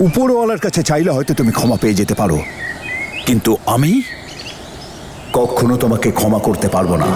উপরওয়ালার কাছে চাইলে হয়তো তুমি ক্ষমা পেয়ে যেতে পারো, কিন্তু আমি কখনো তোমাকে ক্ষমা করতে পারবো না।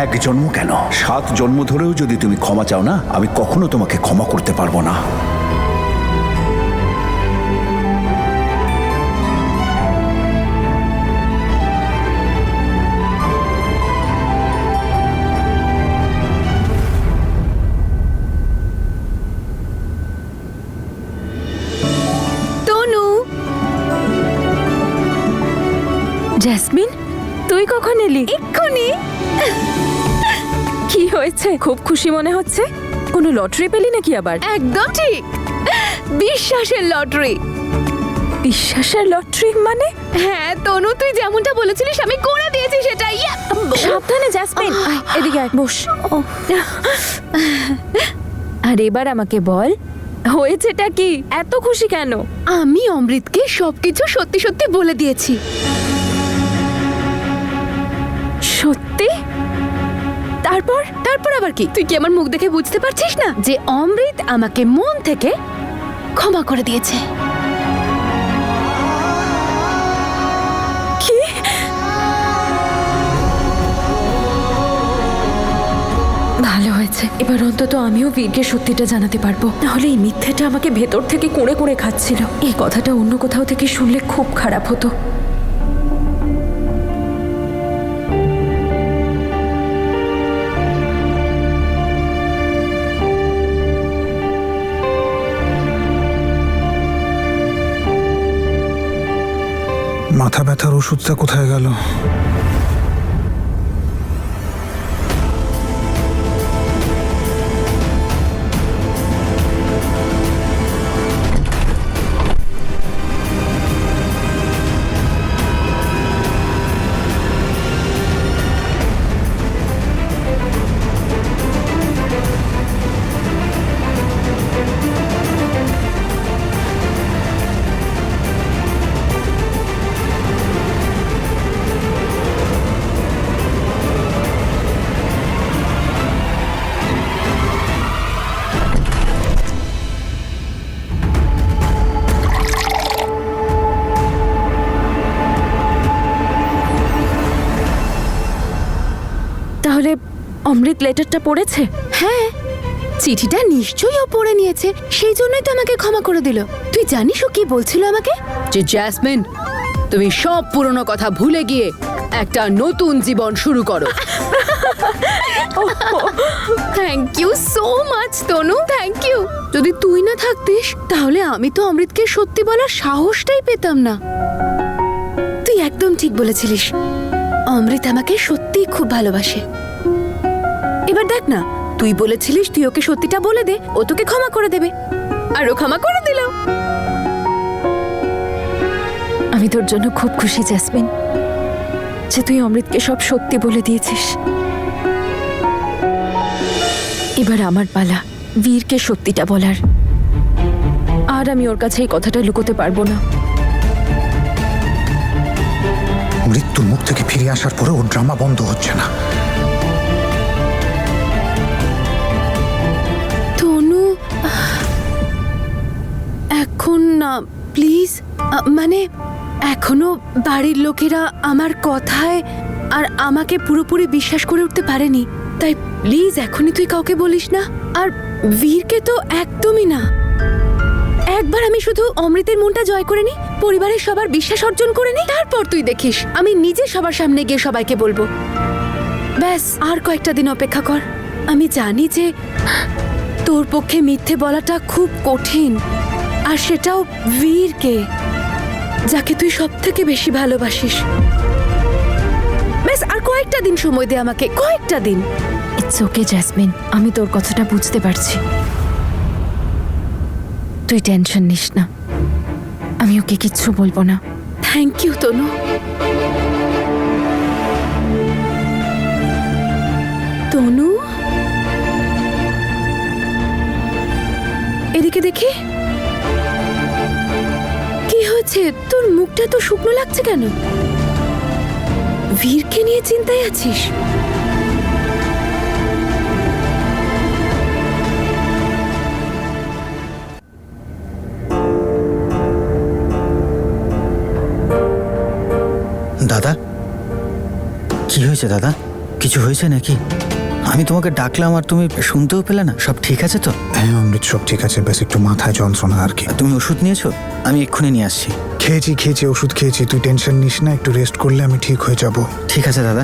এক জন্ম কেন, 7 জন্ম ধরেও যদি তুমি ক্ষমা চাও না, আমি কখনো তোমাকে ক্ষমা করতে পারবো না। তনু, জেসমিন, তুই কখন এলি? এক্ষুনি। কি হয়েছে? খুব খুশি মনে হচ্ছে। কোনো লটারি পেলি নাকি আবার? একদম ঠিক, বিশ্বাসের লটারি। বিশ্বাসের লটারি মানে? হ্যাঁ তনু, তুই যেমনটা বলেছিলিস আমি করে দিয়েছি সেটা। সাবধানে জেসমিন, আয়, এদিকে আয়, বস। আর এবার আমাকে বল, হয়েছেটা কি? এত খুশি কেন? আমি অমৃতকে সবকিছু সত্যি সত্যি বলে দিয়েছি। সত্যি? তারপর? তারপর আবার কি? তুই কি আমার মুখ দেখে বুঝতে পারছিস না যে অমৃত আমাকে মন থেকে ক্ষমা করে দিয়েছে? কি? ভালো হয়েছে, এবার অন্তত আমিও বীরকে সত্যিটা জানাতে পারবো। নাহলে এই মিথ্যেটা আমাকে ভেতর থেকে কুঁড়ে কুঁড়ে খাচ্ছিল। এই কথাটা অন্য কোথাও থেকে শুনলে খুব খারাপ হতো। মাথা ব্যথার ওষুধটা কোথায় গেল? তাহলে অমৃত লেটারটা পড়েছে? হ্যাঁ, চিঠিটা নিশ্চয়ই ও পড়ে নিয়েছে, সেই জন্যই তো আমাকে ক্ষমা করে দিল। তুই জানিস ও কি বলছিল আমাকে? যে জ্যাসমিন, তুমি সব পুরনো কথা ভুলে গিয়ে একটা নতুন জীবন শুরু করো। Thank you so much Tanu, thank you. যদি তুই না থাকতিস তাহলে আমি তো অমৃতকে সত্যি বলার সাহসটাই পেতাম না। তুই একদম ঠিক বলেছিলিস, অমৃত আমাকে সত্যিই খুব ভালোবাসে। এবার দেখ না, তুই বলেছিলিস তুই ওকে সত্যিটা বলে দে, ও তোকে ক্ষমা করে দেবে, আর ও ক্ষমা করে দিল। আমি তোর জন্য খুব খুশি জেসমিন, যে তুই অমৃতকে সব সত্যি বলে দিয়েছিস। এবার আমার পালা বীরকে সত্যিটা বলার। আর আমি ওর কাছে এই কথাটা লুকোতে পারবো না। মৃত্যুর মুখ থেকে ফিরে আসার পরে ওর ড্রামা বন্ধ হচ্ছে না। তনু, এখন না প্লিজ। মানে এখনো বাড়ির লোকেরা আমার কথায় আর আমাকে পুরোপুরি বিশ্বাস করে উঠতে পারেনি, তাই প্লিজ এখনই তুই কাউকে বলিস না। আর বীরকে তো একদমই না। একবার আমি শুধু অমৃতের মনটা জয় করে নি, পরিবারের সবার বিশ্বাস অর্জন করে নি, তারপর তুই দেখিস আমি নিজে সবার সামনে গিয়ে সবাইকে বলবো। ব্যাস আর কয়েকটা দিন অপেক্ষা কর। আমি জানি যে তোর পক্ষে মিথ্যে বলাটা খুব কঠিন, আর সেটাও বীরকে, যাকে তুই সব থেকে বেশি ভালোবাসিস। ব্যাস আর কয়েকটা দিন সময় দে আমাকে, কয়েকটা দিন। ইটস ওকে জ্যাসমিন, আমি তোর কথাটা বুঝতে পারছি। তুই টেনশন নিস না, আমি ওকে কিচ্ছু বলবো না। থ্যাংক ইউ তনু। তনু, এদিকে দেখি। কি হয়েছে? তোর মুখটা তো শুকনো লাগছে কেন? বীরকে নিয়ে চিন্তায় আছিস? দাদা, কি হয়েছে দাদা? কিছু হয়েছে নাকি? আমি তোমাকে ডাকলাম আর তুমি শুনতেও পেলে না। সব ঠিক আছে তো? হ্যাঁ অমৃত, সব ঠিক আছে, বেশ একটু মাথায় যন্ত্রণা আর কি। তুমি ওষুধ নিয়েছো? আমি এক্ষুনি নিয়ে আসছি। খেয়েছি, ওষুধ খেয়েছি। তুই টেনশন নিস না, একটু রেস্ট করলে আমি ঠিক হয়ে যাব। ঠিক আছে দাদা,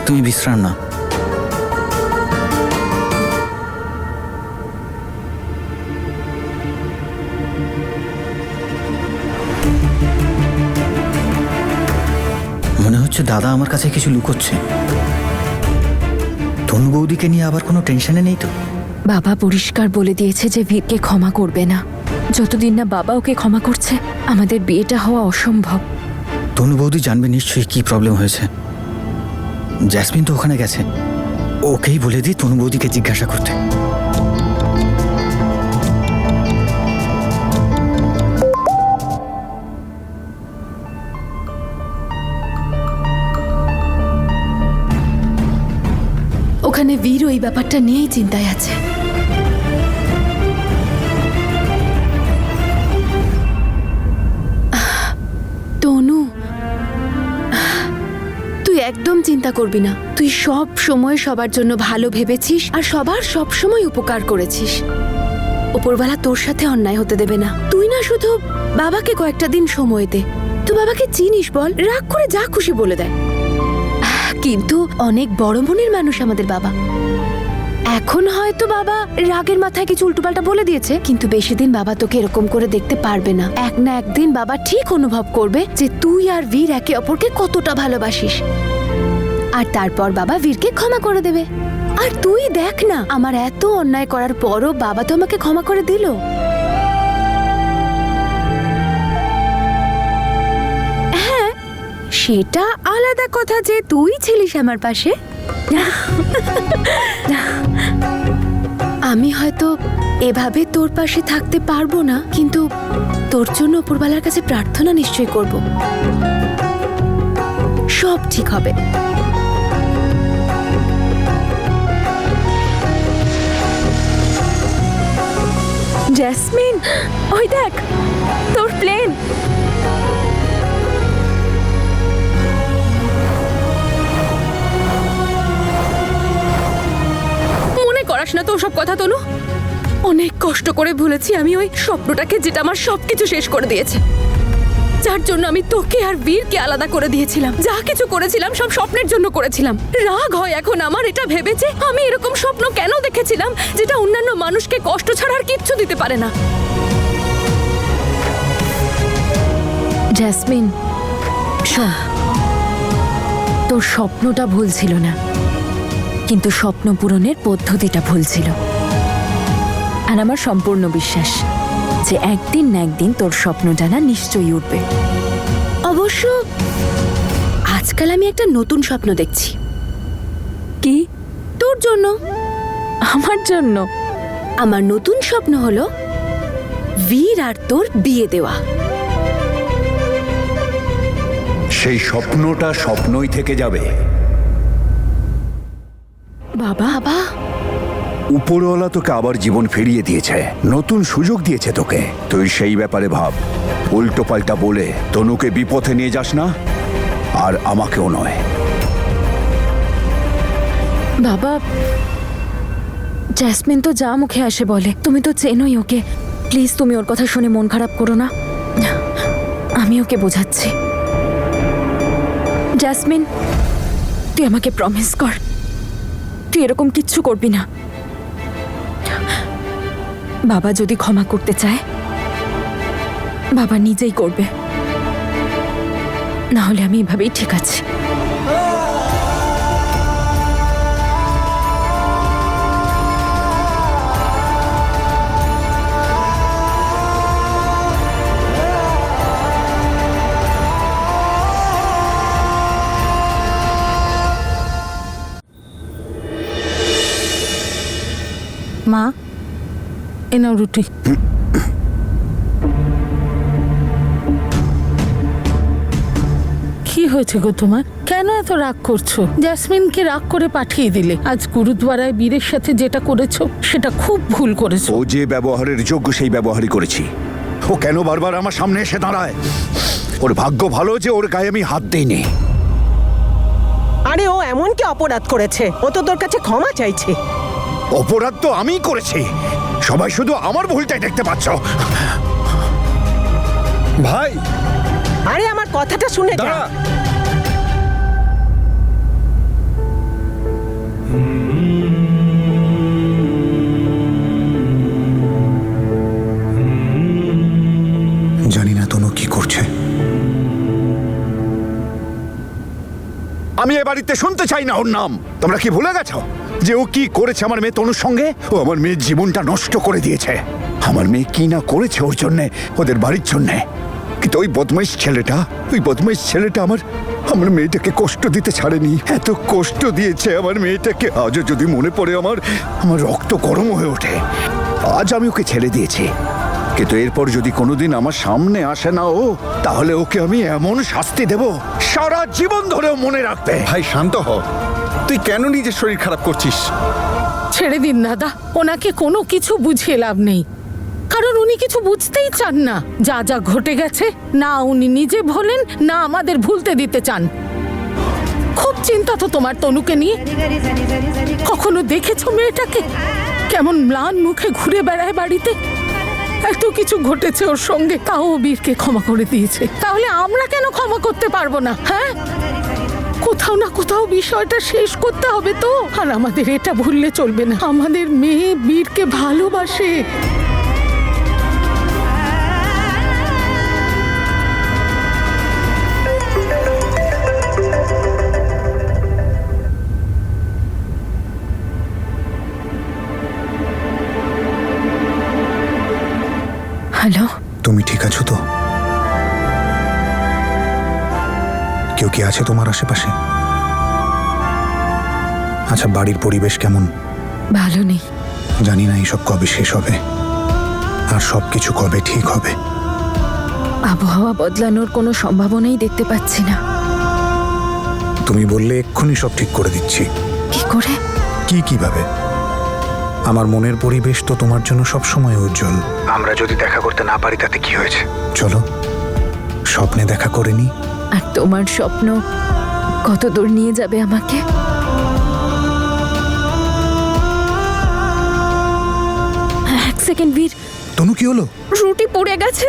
তুমি বিশ্রাম নাও। মনে হচ্ছে দাদা আমার কাছে কিছু লুকোচ্ছে। তনু বৌদিকে নিয়ে আবার কোনো টেনশনে নেই তো? বাবা পরিষ্কার বলে দিয়েছে যে বীরকে ক্ষমা করবে না। যতদিন না বাবা ওকে ক্ষমা করছে, আমাদের বিয়েটা হওয়া অসম্ভব। তনু বৌদি জানবে নিশ্চয়ই কি প্রবলেম হয়েছে। জ্যাসমিন তো ওখানে গেছে, ওকেই বলে দিই তনু বৌদিকে জিজ্ঞাসা করতে। ওখানে বীর ওই ব্যাপারটা নিয়েই চিন্তায় আছে। তনু, তুই একদম চিন্তা করবি না। তুই সব সময় সবার জন্য ভালো ভেবেছিস আর সবার সব সময় উপকার করেছিস। উপরওয়ালা তোর সাথে অন্যায় হতে দেবে না। তুই না শুধু বাবাকে কয়েকটা দিন সময় দে। তুই বাবাকে চিনিস বল, রাগ করে যা খুশি বলে দেয়। কিন্তু অনেক বড় মনের মানুষ আমাদের বাবা। এখন হয়তো বাবা রাগের মাথায় কিছু উল্টোপাল্টা বলে দিয়েছে, কিন্তু বেশি দিন বাবা তোকে এরকম করে দেখতে পারবে না। এক না একদিন বাবা ঠিক অনুভব করবে যে তুই আর বীর একে অপরকে কতটা ভালোবাসিস, আর তারপর বাবা বীরকে ক্ষমা করে দেবে। আর তুই দেখ না, আমার এত অন্যায় করার পরও বাবা তো আমাকে ক্ষমা করে দিল। হ্যাঁ, সেটা আলাদা কথা যে তুই ছিলিস আমার পাশে। আমি হয়তো এভাবে তোর পাশে থাকতে পারবো না, কিন্তু তোর জন্য উপরওয়ালার কাছে প্রার্থনা নিশ্চয়ই করব। সব ঠিক হবে। জ্যাসমিন, ওই দেখ তোর প্লেন। মনে করাস না তো সব কথা তনু। অনেক কষ্ট করে ভুলেছি আমি ওই স্বপ্নটাকে, যেটা আমার সবকিছু শেষ করে দিয়েছে, যার জন্য আমি তোকে আর বীরকে আলাদা করে দিয়েছিলাম। যা কিছু করেছিলাম সব স্বপ্নের জন্য করেছিলাম। রাগ হয় এখন আমার এটা ভেবেছে আমি এরকম স্বপ্ন কেন দেখেছিলাম, যেটা অন্যান্য মানুষকে কষ্ট ছাড়া আর কিচ্ছু দিতে পারে না। জ্যাসমিন শোন, তোর স্বপ্নটা ভুল ছিল না, কিন্তু স্বপ্ন পূরণের পদ্ধতিটা ভুল ছিল। আর আমার সম্পূর্ণ বিশ্বাস যে একদিন না একদিন তোর স্বপ্নটা না নিশ্চয়ই উঠবে। অবশ্য আজকাল আমি একটা নতুন স্বপ্ন দেখছি। কি? তোর জন্য। আমার জন্য? আমার নতুন স্বপ্ন হলো বীর আর তোর বিয়ে দেওয়া। সেই স্বপ্নটা স্বপ্নই থেকে যাবে। বাবা, বাবা, উপরওয়ালা তোকে আবার জীবন ফিরিয়ে দিয়েছে, নতুন সুযোগ দিয়েছে তোকে। তুই সেই ব্যাপারে ভাব। উল্টো পাল্টা বলে তনুকে বিপথে নিয়ে যাস না, আর আমাকেও নয়। বাবা, জ্যাসমিন তো যা মুখে আসে বলে, তুমি তো চেনোই ওকে। প্লিজ তুমি ওর কথা শুনে মন খারাপ করো না, আমি ওকে বোঝাচ্ছি। জ্যাসমিন, তুই আমাকে প্রমিস কর, তুই এরকম কিচ্ছু করবি না। বাবা যদি ক্ষমা করতে চায়, বাবা নিজেই করবে, না হলে আমি এভাবেই ঠিক আছি। মা, এ নাও রুটি। কি হয়েছে গো তোমার? কেন এত রাগ করছো? জ্যাসমিনকে রাগ করে পাঠিয়ে দিলে। আজ গুরুদ্বারায় বীরের সাথে যেটা করেছো সেটা খুব ভুল করেছো। ও যে ব্যবহারের যোগ্য সেই ব্যবহারই করেছি। ও কেন বারবার আমার সামনে এসে দাঁড়ায়? ওর ভাগ্য ভালো যে ওর গায়ে আমি হাত দেইনি। আরে ও এমন কি অপরাধ করেছে? ও তো তোর কাছে ক্ষমা চাইছে। অপরাধ তো আমিই করেছি, সবাই শুধু আমার ভুলটাই দেখতে পাচ্ছ। ভাই আরে আমার কথাটা শুনে যা। দাঁড়া, জানি না তনু কি করছে। আমি এ বাড়িতে শুনতে চাই না ওর নাম। তোমরা কি ভুলে গেছো যে ও কি করেছে আমার মেয়ে তনুর সঙ্গে? ও আমার মেয়ের জীবনটা নষ্ট করে দিয়েছে। আমার মেয়ে কি না করেছে ওর জন্যে, ওদের বাড়ির জন্যে। কিন্তু ওই বদমাইশ ছেলেটা আমার মেয়েটাকে কষ্ট দিতে ছাড়েনি। এত কষ্ট দিয়েছে আমার মেয়েটাকে, আজও যদি মনে পড়ে আমার রক্ত গরম হয়ে ওঠে। আজ আমি ওকে ছেড়ে দিয়েছি, কিন্তু এরপর যদি কোনোদিন আমার সামনে আসে না ও, তাহলে ওকে আমি এমন শাস্তি দেব সারা জীবন ধরেও মনে রাখবে। ভাই শান্ত হ। তুই কেন নিজের শরীর খারাপ করছিস? ছেড়ে দিন দাদা, ওনাকে কোনো কিছু বুঝিয়ে লাভ নেই, কারণ উনি কিছু বুঝতেই চান না। যা যা ঘটে গেছে না উনি নিজে ভোলেন, না আমাদের ভুলতে দিতে চান। খুব চিন্তা তো তোমার তনুকে নিয়ে। কখনো দেখেছো মেয়েটাকে কেমন ম্লান মুখে ঘুরে বেড়ায় বাড়িতে? এত কিছু ঘটেছে ওর সঙ্গে, তাও ও বীরকে ক্ষমা করে দিয়েছে। তাহলে আমরা কেন ক্ষমা করতে পারবো না? হ্যাঁ, কোথাও না কোথাও বিষয়টা শেষ করতে হবে তো। আর আমাদের এটা ভুললে চলবে না, আমাদের মেয়ে বীরকে ভালোবাসে। হ্যালো, তুমি ঠিক আছো তো? কেউ কি আছে তোমার আশেপাশে? আচ্ছা, বাড়ির পরিবেশ কেমন? ভালো নেই। জানি না এইসব কবে শেষ হবে, আর সবকিছু কবে ঠিক হবে। আবহাওয়া বদলানোর কোনো সম্ভাবনাই দেখতে পাচ্ছি না। তুমি বললে এক্ষুনি সব ঠিক করে দিচ্ছি। কি করে? কিভাবে? আমার মনের পরিবেশ তো তোমার জন্য সবসময় উজ্জ্বল। আমরা যদি দেখা করতে না পারি তাতে কি হয়েছে? চলো স্বপ্নে দেখা করে নি। আর তোমার স্বপ্ন কত দূর নিয়ে যাবে আমাকে? এক সেকেন্ড বীর, তনু কি হলো? রুটি পড়ে গেছে।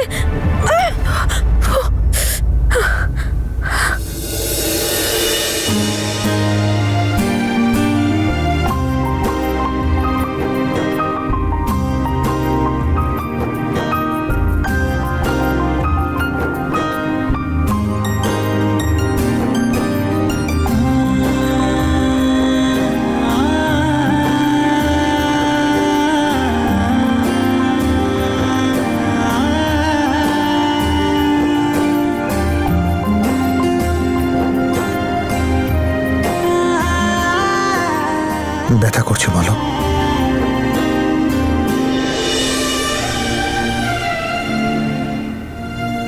ব্যথা করছে বলো?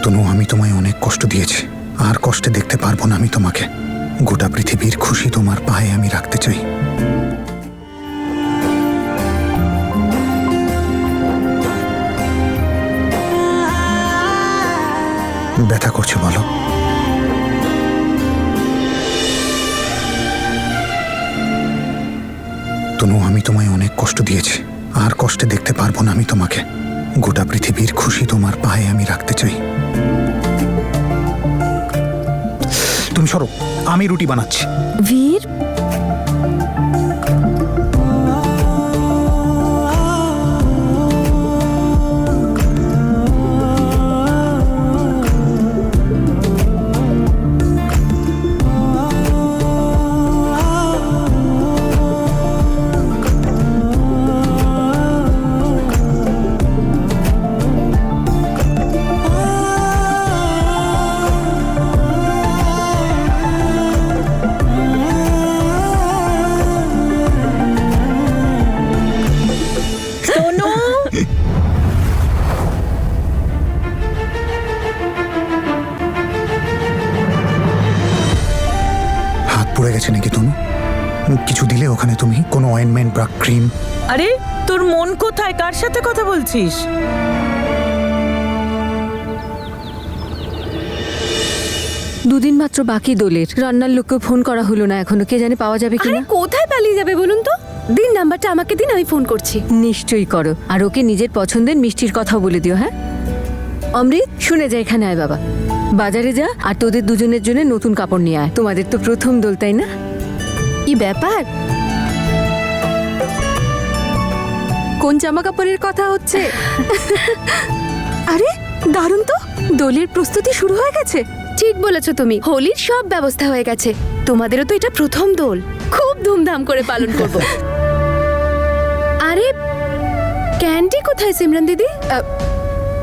তনু, আমি তোমায় অনেক কষ্ট দিয়েছি, আর কষ্টে দেখতে পারবো না আমি তোমাকে। গোটা পৃথিবীর খুশি তোমার পায়ে আমি রাখতে চাই। ব্যথা করছে বলো? তনু, আমি তোমায় অনেক কষ্ট দিয়েছি, আর কষ্টে দেখতে পারবো না আমি তোমাকে। গোটা পৃথিবীর খুশি তোমার পায়ে আমি রাখতে চাই। তুমি সরো, আমি রুটি বানাচ্ছি। বীর, সোনু, হাত পুড়ে গেছে নাকি তনু? কিছু দিলে ওখানে তুমি? কোনো অয়েনমেন্ট বা ক্রিম? আরে তোর মন কোথায়? কার সাথে কথা বলছিস? দুদিন মাত্র বাকি দোলের। রান্নার লোককে ফোন করা হলো না এখনো, কে জানে পাওয়া যাবে আরে কিনা। কোথায় পালিয়ে যাবে বলুন তো? দিন নাম্বারটা আমাকে দিন, আমি ফোন করছি। নিশ্চয়ই করো, আর ওকে নিজের পছন্দের মিষ্টির কথাও বলে দিও। হ্যাঁ অমৃত, শুনে যা, এখানে আয় বাবা। বাজারে যা আর তোদের দুজনের জন্য নতুন কাপড় নিয়ে আয়। তোমাদের তো প্রথম দোল, তাই না? কি ব্যাপার? কোন জামা কাপড়ের কথা হচ্ছে? আরে দারুণ তো, দোলের প্রস্তুতি শুরু হয়ে গেছে। ঠিক বলেছো তুমি, হোলির সব ব্যবস্থা হয়ে গেছে। তোমাদেরও তো এটা প্রথম দোল, খুব ধুমধাম করে পালন করব। আরে ক্যান্ডি কোথায় সিমরান দিদি?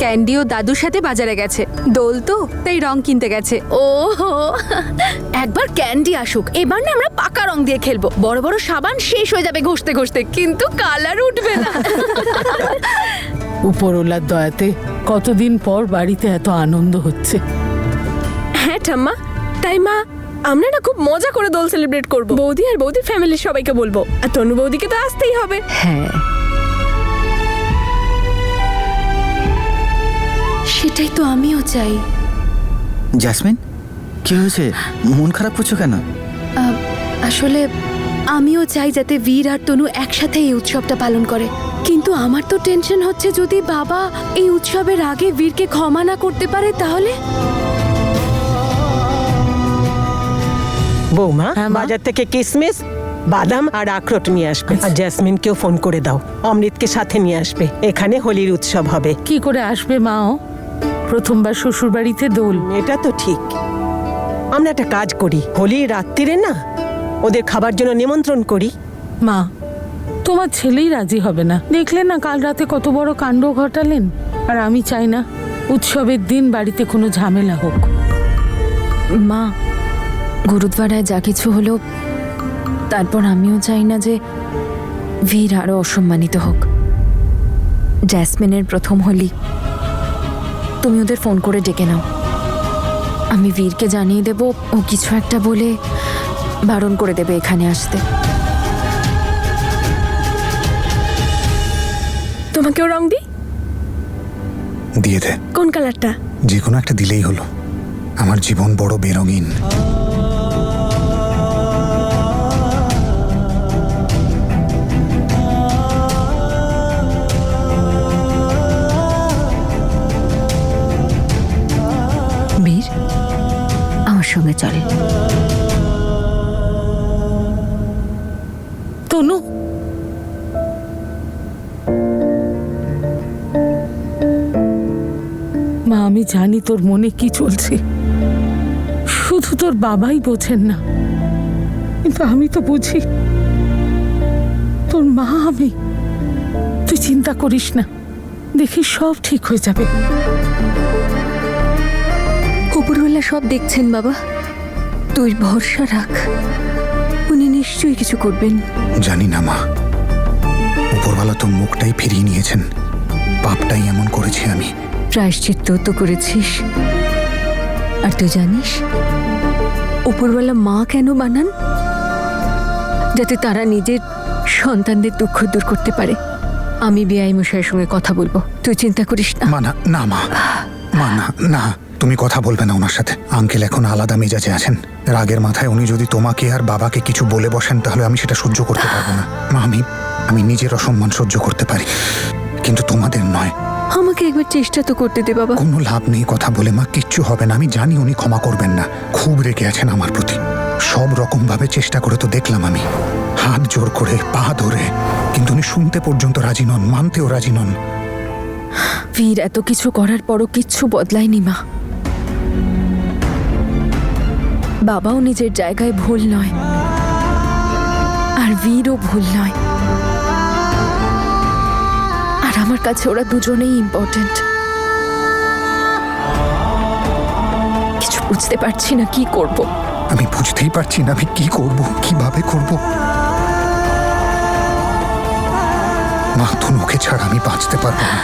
ক্যান্ডিও দাদুর সাথে বাজারে গেছে, দোল তো তাই রং কিনতে গেছে। ওহো, একবার ক্যান্ডি আসুক, এবার না আমরা পাকা রং দিয়ে খেলবো। বড় বড় সাবান শেষ হয়ে যাবে ঘষতে ঘষতে, কিন্তু কালার উঠবে না। উপরওয়ালার দয়াতে কতদিন পর বাড়িতে এত আনন্দ হচ্ছে। হ্যাঁ ঠাম্মা, তাই মা আমরা না খুব মজা করে দোল সেলিব্রেট করব। বৌদি আর বৌদির ফ্যামিলির সবাইকে বলবো, আর তনু বৌদিকে তো আসতেই হবে। হ্যাঁ, সেটাই তো আমিও চাই। জ্যাসমিন, কি হয়েছে? মন খারাপ করছো কেন? আসলে আমিও চাই যাতে বীর আর তনু একসাথে এই উৎসবটা পালন করে, কিন্তু আমার তো টেনশন হচ্ছে যদি বাবা এই উৎসবের আগে বীরকে ক্ষমা না করতে পারে তাহলে। বৌমা, হ্যাঁ, মা? বাজার থেকে কিশমিশ, বাদাম আর আখরোট নিয়ে আসবে। আর জেসমিনকেও ফোন করে দাও, অমৃতকে সাথে নিয়ে আসবে। এখানে হোলির উৎসব হবে। কি করে আসবে মা? ও প্রথমবার শ্বশুর বাড়িতে দোল। এটা তো ঠিক। আমরা একটা কাজ করি, হোলির রাত্রিরে না ওদের খাবার জন্য নিমন্ত্রণ করি। মা, তোমার ছেলেই রাজি হবে না। দেখলেন না কাল রাতে কত বড় কাণ্ড ঘটালেন। আর আমি চাই না উৎসবের দিন বাড়িতে কোনো ঝামেলা হোক। মা, গুরুদ্বারায় যা কিছু হলো তারপর আমিও চাই না যে বীর আরো অসম্মানিত হোক। জ্যাসমিনের প্রথম হোলি, তুমি ওদের ফোন করে ডেকে নাও। আমি বীরকে জানিয়ে দেব, ও কিছু একটা বলে বারণ করে দেবে এখানে আসতে। তোমাকেও রং দি? দিয়ে দে, কোন কালারটা? যে কোনো একটা দিলেই হলো। আমার জীবন বড় বেরঙিন। বীর, আমার সঙ্গে চল। তনু, মা আমি জানি তোর মনে কি চলছে, শুধু তোর বাবাই বোঝেন না, কিন্তু আমি তো বুঝি। তোর মা আমি, তুই চিন্তা করিস না, দেখি সব ঠিক হয়ে যাবে। উপরওয়ালা সব দেখছেন বাবা, তুই ভরসা রাখ, উনি নিশ্চয়ই কিছু করবেন। জানি না মা, উপরওয়ালা তো মুখটাই ফিরিয়ে নিয়েছেন। পাপটাই এমন করেছি আমি। প্রায়শ্চিত্ত তো করেছিস। আর তুই জানিস উপরওয়ালা মা কেন বানান? যাতে তারা নিজের সন্তানদের দুঃখ দূর করতে পারে। আমি বেআই মশাইয়ের সঙ্গে কথা বলবো, তুই চিন্তা করিস না। মা না, না মা, মা না, না, তুমি কথা বলবে না ওনার সাথে। আঙ্কেল এখন আলাদা মেজাজে আছেন। রাগের মাথায় উনি যদি তোমাকে আর বাবাকে কিছু বলে বসেন তাহলে আমি সেটা সহ্য করতে পারবো না। মা, আমি নিজের অসম্মান সহ্য করতে পারি, কিন্তু তোমাদের নয়। আমাকে একবার চেষ্টা তো করতে দে বাবা। কোনো লাভ নেই কথা বলে মা, কিচ্ছু হবে না। আমি জানি উনি ক্ষমা করবেন না, খুব রেগে আছেন আমার প্রতি। সব রকম ভাবে চেষ্টা করে তো দেখলাম আমি, হাত জোর করে, পা ধরে, কিন্তু উনি শুনতে পর্যন্ত রাজি নন, মানতেও রাজি নন। বীর এত কিছু করার পরও কিচ্ছু বদলায়নি মা। বাবাও নিজের জায়গায় ভুল নয়, আর বীরও ভুল নয়। আর আমার কাছে ওরা দুজনেই ইম্পর্ট্যান্ট। কিছু বুঝতে পারছি না কি করব। আমি বুঝতেই পারছি না আমি কি করব, কিভাবে করব। মা, তনুকে ছাড়া আমি বাঁচতে পারবো না।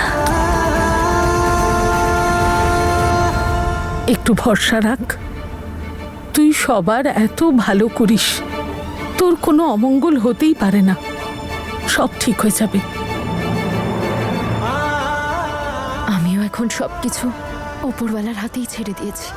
একটু ভরসা রাখ, তুই সবার এত ভালো করিস, তোর কোনো অমঙ্গল হতেই পারে না, সব ঠিক হয়ে যাবে। আমিও এখন সবকিছু ওপরওয়ালার হাতেই ছেড়ে দিয়েছি।